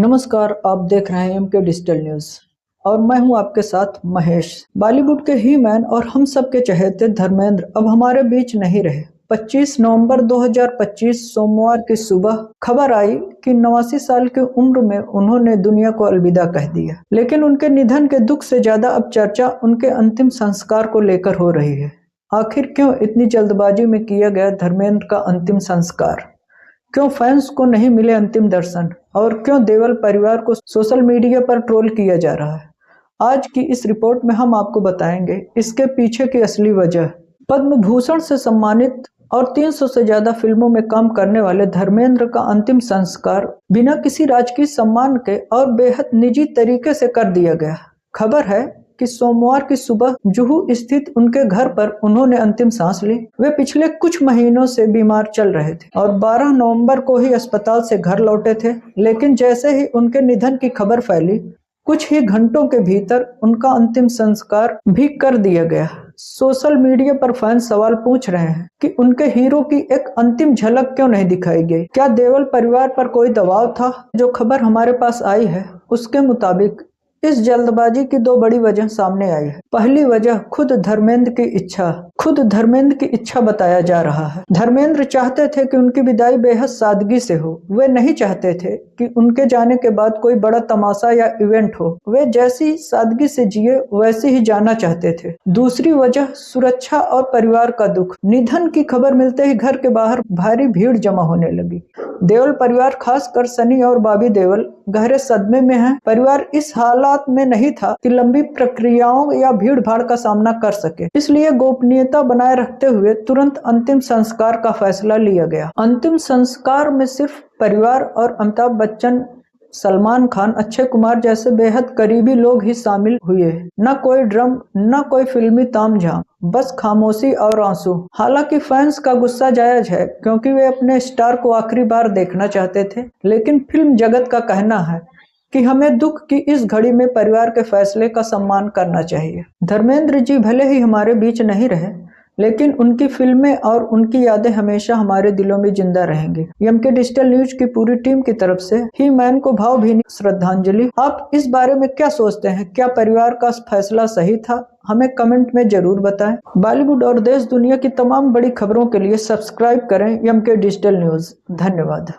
नमस्कार, आप देख रहे हैं एमके डिजिटल न्यूज़ और मैं हूं आपके साथ महेश। बॉलीवुड के ही मैन और हम सब के चहेते धर्मेंद्र अब हमारे बीच नहीं रहे। 25 नवंबर 2025 सोमवार की सुबह खबर आई कि 89 साल की उम्र में उन्होंने दुनिया को अलविदा कह दिया। लेकिन उनके निधन के दुख से ज्यादा अब चर्चा उनके अंतिम संस्कार को लेकर हो रही है। आखिर क्यों इतनी जल्दबाजी में किया गया धर्मेंद्र का अंतिम संस्कार? क्यों फैंस को नहीं मिले अंतिम दर्शन और क्यों देओल परिवार को सोशल मीडिया पर ट्रोल किया जा रहा है? आज की इस रिपोर्ट में हम आपको बताएंगे इसके पीछे की असली वजह। पद्म भूषण से सम्मानित और 300 से ज्यादा फिल्मों में काम करने वाले धर्मेंद्र का अंतिम संस्कार बिना किसी राजकीय सम्मान के और बेहद निजी तरीके से कर दिया गया। खबर है कि सोमवार की सुबह जुहू स्थित उनके घर पर उन्होंने अंतिम सांस ली। वे पिछले कुछ महीनों से बीमार चल रहे थे और 12 नवंबर को ही अस्पताल से घर लौटे थे। लेकिन जैसे ही उनके निधन की खबर फैली, कुछ ही घंटों के भीतर उनका अंतिम संस्कार भी कर दिया गया। सोशल मीडिया पर फैंस सवाल पूछ रहे हैं कि उनके हीरो की एक अंतिम झलक क्यों नहीं दिखाई गई? क्या देओल परिवार पर कोई दबाव था? जो खबर हमारे पास आई है उसके मुताबिक इस जल्दबाजी की दो बड़ी वजह सामने आई है। पहली वजह खुद धर्मेंद्र की इच्छा बताया जा रहा है। धर्मेंद्र चाहते थे कि उनकी विदाई बेहद सादगी से हो। वे नहीं चाहते थे कि उनके जाने के बाद कोई बड़ा तमाशा या इवेंट हो। वे जैसी सादगी से जिए वैसे ही जाना चाहते थे। दूसरी वजह सुरक्षा और परिवार का दुख। निधन की खबर मिलते ही घर के बाहर भारी भीड़ जमा होने लगी। देओल परिवार, खासकर सनी और बॉबी देओल, गहरे सदमे में है। परिवार इस हालात में नहीं था कि लंबी प्रक्रियाओं या भीड़ भाड़ का सामना कर सके, इसलिए गोपनीयता बनाए रखते हुए तुरंत अंतिम संस्कार का फैसला लिया गया। अंतिम संस्कार में सिर्फ परिवार और अमिताभ बच्चन, सलमान खान, अक्षय कुमार जैसे बेहद करीबी लोग ही शामिल हुए। न कोई ड्रम, न कोई फिल्मी तामझाम, बस खामोशी और आंसू। हालांकि फैंस का गुस्सा जायज है क्योंकि वे अपने स्टार को आखिरी बार देखना चाहते थे। लेकिन फिल्म जगत का कहना है कि हमें दुख की इस घड़ी में परिवार के फैसले का सम्मान करना चाहिए। धर्मेंद्र जी भले ही हमारे बीच नहीं रहे, लेकिन उनकी फिल्में और उनकी यादें हमेशा हमारे दिलों में जिंदा रहेंगी। एमके डिजिटल न्यूज की पूरी टीम की तरफ से ही मैन को भावभीनी श्रद्धांजलि। आप इस बारे में क्या सोचते हैं? क्या परिवार का फैसला सही था? हमें कमेंट में जरूर बताएं। बॉलीवुड और देश दुनिया की तमाम बड़ी खबरों के लिए सब्सक्राइब करें एमके डिजिटल न्यूज। धन्यवाद।